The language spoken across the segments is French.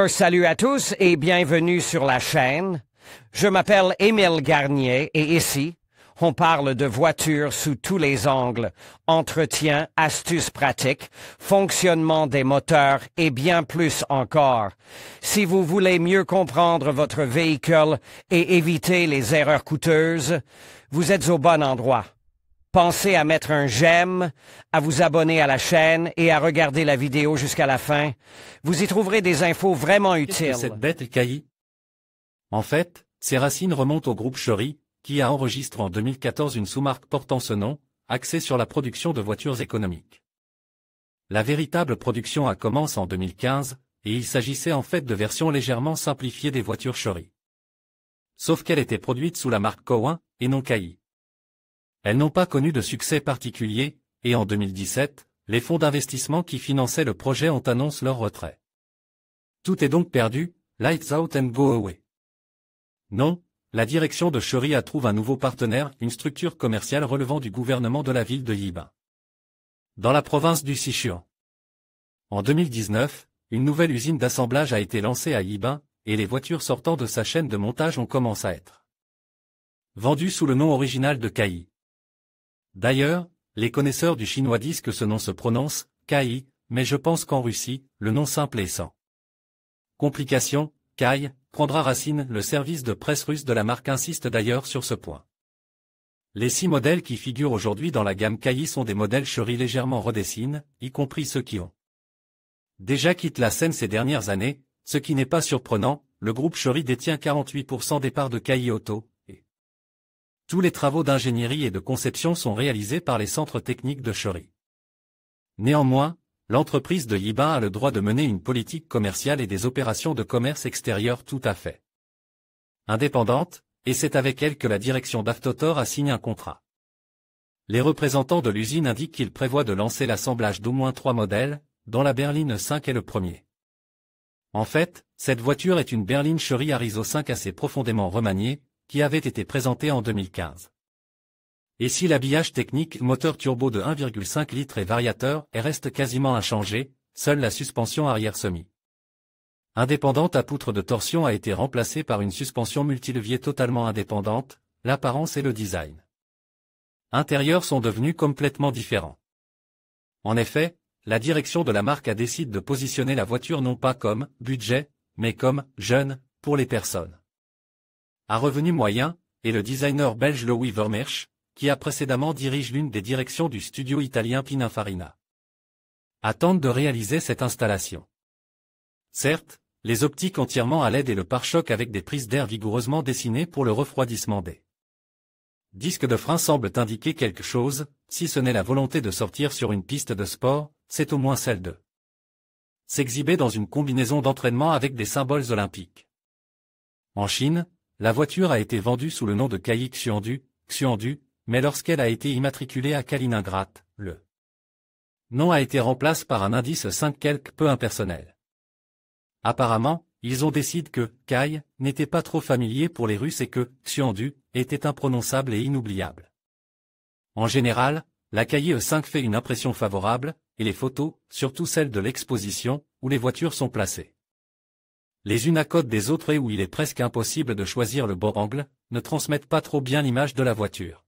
Salut à tous et bienvenue sur la chaîne. Je m'appelle Émile Garnier et ici, on parle de voitures sous tous les angles, entretien, astuces pratiques, fonctionnement des moteurs et bien plus encore. Si vous voulez mieux comprendre votre véhicule et éviter les erreurs coûteuses, vous êtes au bon endroit. Pensez à mettre un j'aime, à vous abonner à la chaîne et à regarder la vidéo jusqu'à la fin. Vous y trouverez des infos vraiment utiles. Qu'est-ce que cette bête Kayi? En fait, ses racines remontent au groupe Chery, qui a enregistré en 2014 une sous-marque portant ce nom, axée sur la production de voitures économiques. La véritable production a commencé en 2015, et il s'agissait en fait de versions légèrement simplifiées des voitures Chery. Sauf qu'elle était produite sous la marque Coin, et non Kayi. Elles n'ont pas connu de succès particulier, et en 2017, les fonds d'investissement qui finançaient le projet ont annoncé leur retrait. Tout est donc perdu, lights out and go away. Non, la direction de Chery a trouvé un nouveau partenaire, une structure commerciale relevant du gouvernement de la ville de Yibin, dans la province du Sichuan. En 2019, une nouvelle usine d'assemblage a été lancée à Yibin, et les voitures sortant de sa chaîne de montage ont commencé à être vendues sous le nom original de Kayi. D'ailleurs, les connaisseurs du chinois disent que ce nom se prononce Kayi, mais je pense qu'en Russie, le nom simple est sans complication, Kayi, prendra racine. Le service de presse russe de la marque insiste d'ailleurs sur ce point. Les 6 modèles qui figurent aujourd'hui dans la gamme Kayi sont des modèles Chery légèrement redessinés, y compris ceux qui ont déjà quitté la scène ces dernières années, ce qui n'est pas surprenant. Le groupe Chery détient 48% des parts de Kayi Auto, et tous les travaux d'ingénierie et de conception sont réalisés par les centres techniques de Chery. Néanmoins, l'entreprise de Yibin a le droit de mener une politique commerciale et des opérations de commerce extérieur tout à fait indépendantes, et c'est avec elle que la direction d'Avtotor a signé un contrat. Les représentants de l'usine indiquent qu'ils prévoient de lancer l'assemblage d'au moins 3 modèles, dont la berline 5 est le premier. En fait, cette voiture est une berline Chery Arizo 5 assez profondément remaniée, qui avait été présentée en 2015. Et si l'habillage technique, moteur turbo de 1,5 litres et variateur, reste quasiment inchangé, seule la suspension arrière semi-indépendante à poutre de torsion a été remplacée par une suspension multilevier totalement indépendante. L'apparence et le design intérieur sont devenus complètement différents. En effet, la direction de la marque a décidé de positionner la voiture non pas comme « budget », mais comme « jeune » pour les personnes à revenu moyen, et le designer belge Louis Vermeersch, qui a précédemment dirigé l'une des directions du studio italien Pininfarina, attendent de réaliser cette installation. Certes, les optiques entièrement à LED et le pare-choc avec des prises d'air vigoureusement dessinées pour le refroidissement des disques de frein semblent indiquer quelque chose. Si ce n'est la volonté de sortir sur une piste de sport, c'est au moins celle de s'exhiber dans une combinaison d'entraînement avec des symboles olympiques. En Chine, la voiture a été vendue sous le nom de Kayi Xuandu, mais lorsqu'elle a été immatriculée à Kaliningrad, le nom a été remplacé par un indice 5 quelque peu impersonnel. Apparemment, ils ont décidé que Kayi n'était pas trop familier pour les Russes et que Xuandu était imprononçable et inoubliable. En général, la Kayi E5 fait une impression favorable, et les photos, surtout celles de l'exposition, où les voitures sont placées les unes à côté des autres et où il est presque impossible de choisir le bon angle, ne transmettent pas trop bien l'image de la voiture.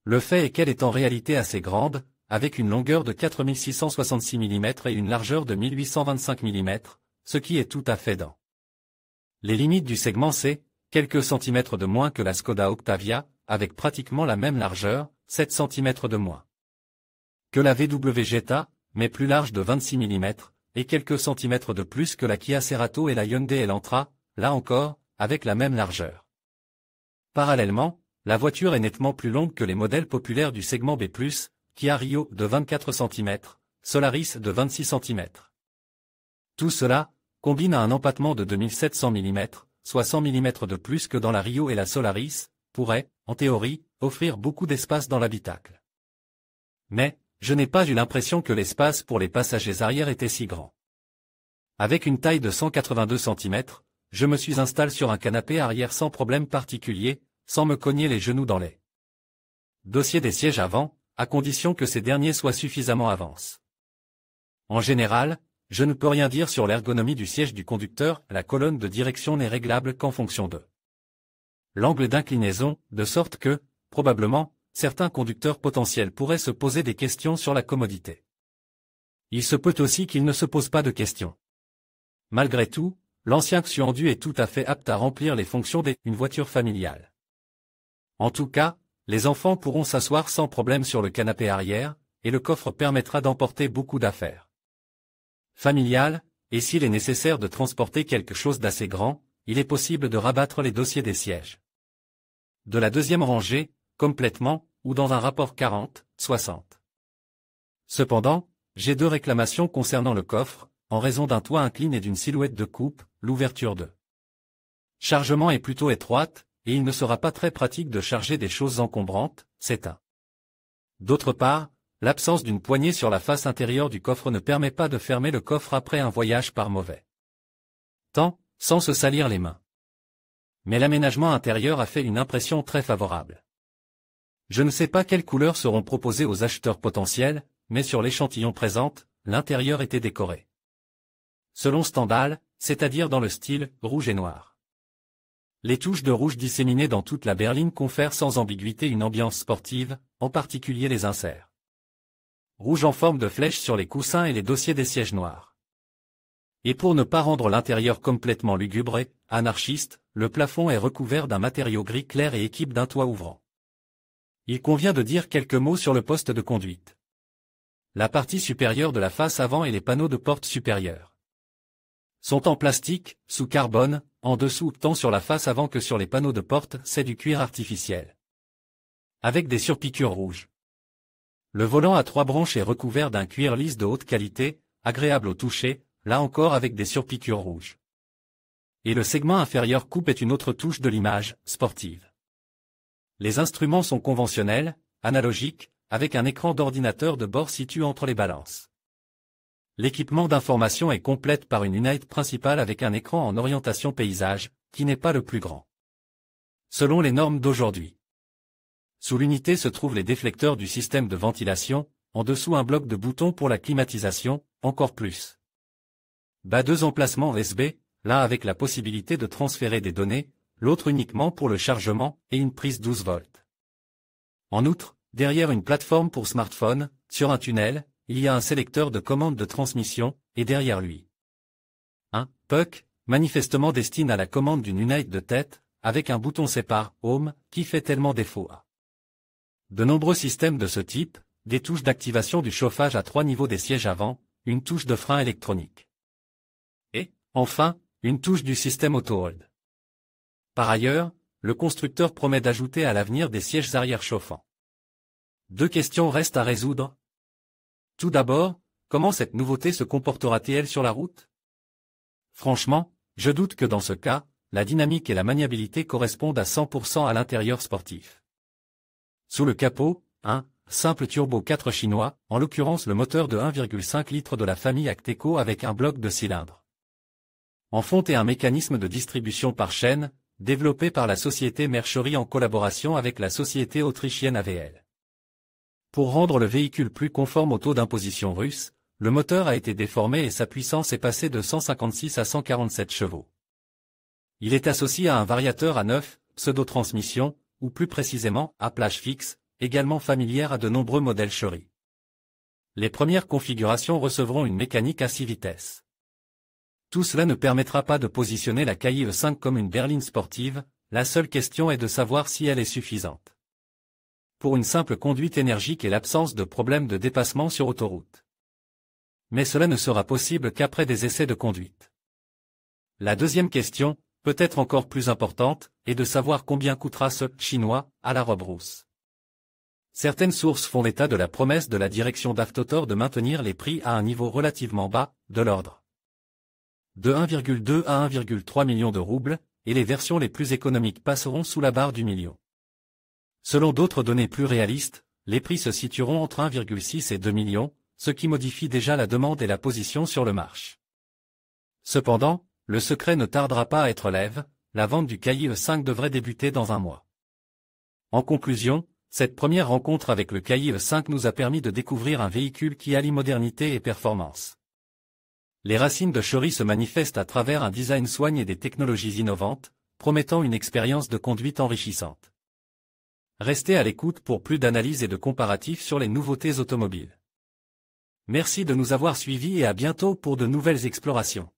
Le fait est qu'elle est en réalité assez grande, avec une longueur de 4666 mm et une largeur de 1825 mm, ce qui est tout à fait dans les limites du segment C, quelques centimètres de moins que la Skoda Octavia, avec pratiquement la même largeur, 7 cm de moins que la VW Jetta, mais plus large de 26 mm, et quelques centimètres de plus que la Kia Cerato et la Hyundai Elantra, là encore, avec la même largeur. Parallèlement, la voiture est nettement plus longue que les modèles populaires du segment B+, Kia Rio de 24 cm, Solaris de 26 cm. Tout cela combine à un empattement de 2700 mm, soit 100 mm de plus que dans la Rio et la Solaris, pourrait, en théorie, offrir beaucoup d'espace dans l'habitacle. Mais, je n'ai pas eu l'impression que l'espace pour les passagers arrière était si grand. Avec une taille de 182 cm, je me suis installé sur un canapé arrière sans problème particulier, sans me cogner les genoux dans les dossiers des sièges avant, à condition que ces derniers soient suffisamment avance. En général, je ne peux rien dire sur l'ergonomie du siège du conducteur, la colonne de direction n'est réglable qu'en fonction de l'angle d'inclinaison, de sorte que, probablement, certains conducteurs potentiels pourraient se poser des questions sur la commodité. Il se peut aussi qu'ils ne se posent pas de questions. Malgré tout, l'ancien Xuandu est tout à fait apte à remplir les fonctions d'une voiture familiale. En tout cas, les enfants pourront s'asseoir sans problème sur le canapé arrière, et le coffre permettra d'emporter beaucoup d'affaires familiales, et s'il est nécessaire de transporter quelque chose d'assez grand, il est possible de rabattre les dossiers des sièges de la deuxième rangée, complètement, ou dans un rapport 40-60. Cependant, j'ai deux réclamations concernant le coffre, en raison d'un toit incline et d'une silhouette de coupe, l'ouverture de chargement est plutôt étroite, et il ne sera pas très pratique de charger des choses encombrantes, c'est un. D'autre part, l'absence d'une poignée sur la face intérieure du coffre ne permet pas de fermer le coffre après un voyage par mauvais temps, sans se salir les mains. Mais l'aménagement intérieur a fait une impression très favorable. Je ne sais pas quelles couleurs seront proposées aux acheteurs potentiels, mais sur l'échantillon présent, l'intérieur était décoré selon Stendhal, c'est-à-dire dans le style rouge et noir. Les touches de rouge disséminées dans toute la berline confèrent sans ambiguïté une ambiance sportive, en particulier les inserts rouge en forme de flèche sur les coussins et les dossiers des sièges noirs. Et pour ne pas rendre l'intérieur complètement lugubre et anarchiste, le plafond est recouvert d'un matériau gris clair et équipe d'un toit ouvrant. Il convient de dire quelques mots sur le poste de conduite. La partie supérieure de la face avant et les panneaux de porte supérieure sont en plastique, sous carbone, en dessous tant sur la face avant que sur les panneaux de porte, c'est du cuir artificiel. Avec des surpiqûres rouges. Le volant à 3 branches est recouvert d'un cuir lisse de haute qualité, agréable au toucher, là encore avec des surpiqûres rouges. Et le segment inférieur coupe est une autre touche de l'image, sportive. Les instruments sont conventionnels, analogiques, avec un écran d'ordinateur de bord situé entre les balances. L'équipement d'information est complète par une unité principale avec un écran en orientation paysage, qui n'est pas le plus grand selon les normes d'aujourd'hui. Sous l'unité se trouvent les déflecteurs du système de ventilation, en dessous un bloc de boutons pour la climatisation, encore plus bas 2 emplacements USB, l'un avec la possibilité de transférer des données, l'autre uniquement pour le chargement, et une prise 12 volts. En outre, derrière une plateforme pour smartphone, sur un tunnel, il y a un sélecteur de commande de transmission, et derrière lui un puck, manifestement destiné à la commande d'une unité de tête, avec un bouton sépare Home, qui fait tellement défaut à de nombreux systèmes de ce type, des touches d'activation du chauffage à 3 niveaux des sièges avant, une touche de frein électronique. Et, enfin, une touche du système auto-hold. Par ailleurs, le constructeur promet d'ajouter à l'avenir des sièges arrière chauffants. Deux questions restent à résoudre. Tout d'abord, comment cette nouveauté se comportera-t-elle sur la route? Franchement, je doute que dans ce cas, la dynamique et la maniabilité correspondent à 100% à l'intérieur sportif. Sous le capot, un simple turbo 4 chinois, en l'occurrence le moteur de 1,5 litres de la famille Acteco avec un bloc de cylindres en fonte et un mécanisme de distribution par chaîne, développé par la société Mercury en collaboration avec la société autrichienne AVL. Pour rendre le véhicule plus conforme au taux d'imposition russe, le moteur a été déformé et sa puissance est passée de 156 à 147 chevaux. Il est associé à un variateur à 9, pseudo-transmission, ou plus précisément, à plage fixe, également familière à de nombreux modèles Chery. Les premières configurations recevront une mécanique à 6 vitesses. Tout cela ne permettra pas de positionner la Kai E5 comme une berline sportive, la seule question est de savoir si elle est suffisante pour une simple conduite énergique et l'absence de problèmes de dépassement sur autoroute. Mais cela ne sera possible qu'après des essais de conduite. La deuxième question, peut-être encore plus importante, est de savoir combien coûtera ce « chinois » à la robe rousse. Certaines sources font état de la promesse de la direction d'Avtotor de maintenir les prix à un niveau relativement bas, de l'ordre de 1,2 à 1,3 million de roubles, et les versions les plus économiques passeront sous la barre du million. Selon d'autres données plus réalistes, les prix se situeront entre 1,6 et 2 millions, ce qui modifie déjà la demande et la position sur le marché. Cependant, le secret ne tardera pas à être lève, la vente du Kai E5 devrait débuter dans un mois. En conclusion, cette première rencontre avec le Kai E5 nous a permis de découvrir un véhicule qui allie modernité et performance. Les racines de Chery se manifestent à travers un design soigne et des technologies innovantes, promettant une expérience de conduite enrichissante. Restez à l'écoute pour plus d'analyses et de comparatifs sur les nouveautés automobiles. Merci de nous avoir suivis et à bientôt pour de nouvelles explorations.